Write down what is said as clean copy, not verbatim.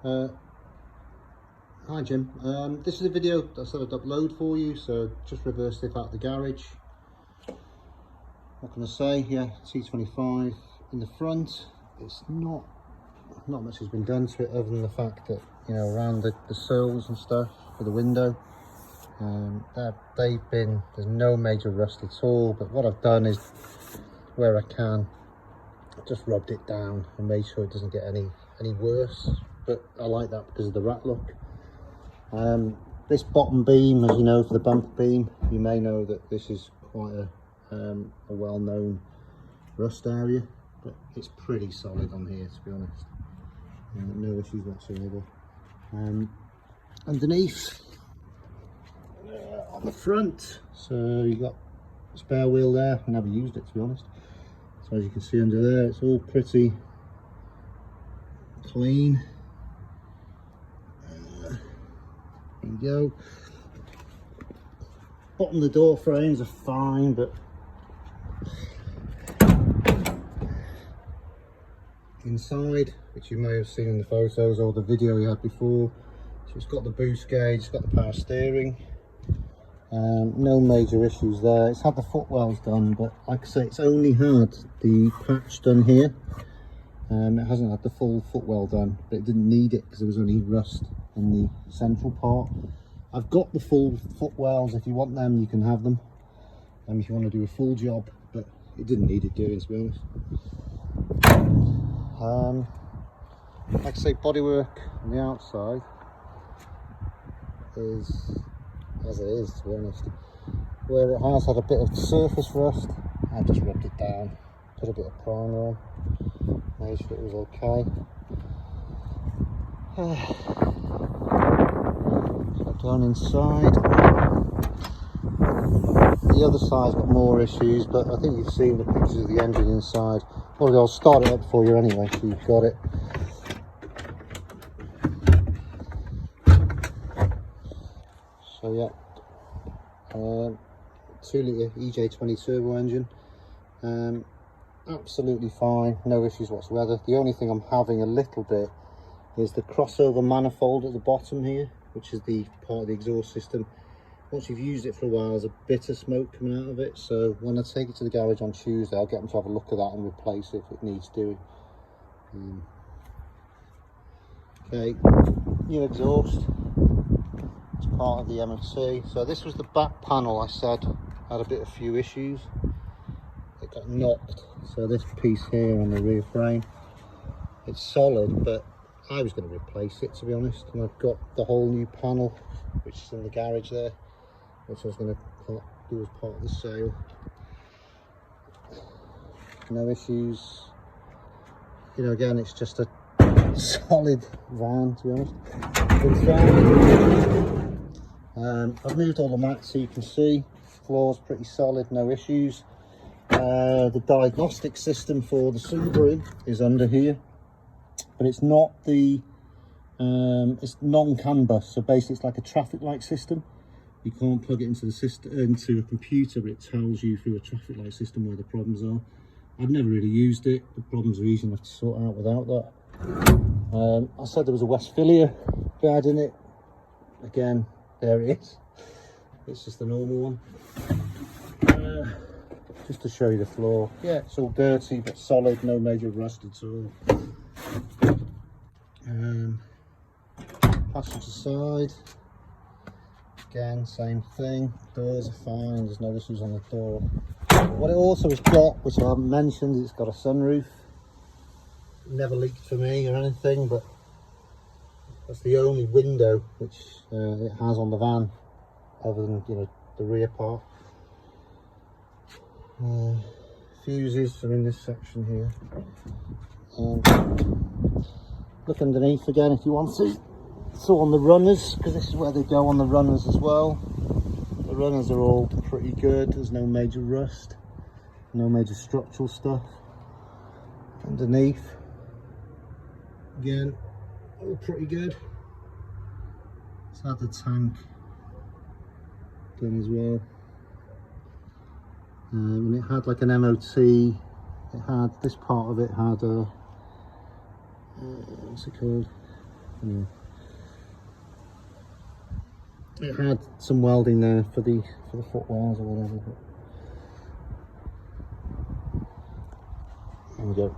Uh, Hi Jim, this is a video that I said I'd upload for you, so just reversed it out of the garage. What can I say? Yeah, T25 in the front. It's not much has been done to it other than the fact that, you know, around the sills and stuff for the window, there's no major rust at all, but what I've done is, where I can, just rubbed it down and made sure it doesn't get any worse. But I like that because of the rat look. This bottom beam, as you know, for the bumper beam, you may know that this is quite a well-known rust area, but it's pretty solid on here, to be honest. No issues whatsoever. Underneath, on the front, so you've got a spare wheel there. I never used it, to be honest. So as you can see under there, it's all pretty clean. There you go. Bottom of the door frames are fine, but inside, which you may have seen in the photos or the video you had before, so it's got the boost gauge, it's got the power steering. No major issues there. It's had the footwells done, but like I say, it's only had the patch done here. It hasn't had the full footwell done, but it didn't need it because there was only rust in the central part. I've got the full footwells. If you want them, you can have them, if you want to do a full job, but it didn't need it doing, to be honest. Like I say, bodywork on the outside is as it is, to be honest. Where it has had a bit of surface rust, I just rubbed it down, put a bit of primer on, made sure it was okay. So down inside, the other side's got more issues, but I think you've seen the pictures of the engine inside. Well, I'll start it up for you anyway, so you've got it. So yeah, 2-litre EJ20 turbo engine, absolutely fine, no issues whatsoever. The only thing I'm having a little bit is the crossover manifold at the bottom here, which is the part of the exhaust system. Once you've used it for a while, there's a bit of smoke coming out of it, so when I take it to the garage on Tuesday, I'll get them to have a look at that and replace it if it needs doing. Okay, new exhaust. It's part of the MOT. So this was the back panel I said had a few issues. It got knocked. So this piece here on the rear frame, it's solid, but I was going to replace it, to be honest. And I've got the whole new panel, which is in the garage there, which I was going to do as part of the sale. No issues. You know, again, it's just a solid van, to be honest. I've moved all the mats so you can see. Floor's pretty solid, no issues. The diagnostic system for the Subaru is under here, but it's not the it's non-CAN bus, so basically it's like a traffic light system. You can't plug it into the system, into a computer, but it tells you through a traffic light system where the problems are. I've never really used it. The problems are easy enough to sort out without that. I said there was a Westphalia bed in it. Again, there it is. It's just the normal one. Just to show you the floor. Yeah, it's all dirty but solid, no major rust at all. Passenger side, again, same thing. Doors are fine, there's no issues on the door. What it also has got, which I haven't mentioned, it's got a sunroof. Never leaked for me or anything, but that's the only window which it has on the van, other than, you know, the rear part. Fuses are in this section here. Look underneath again if you want to. So on the runners, because this is where they go on the runners as well. The runners are all pretty good. There's no major rust, no major structural stuff. Underneath, again, all pretty good. It's had the tank done as well. And it had like an MOT. It had, this part of it had a, what's it called? Yeah. It had some welding there for the footwells or whatever. But there we go.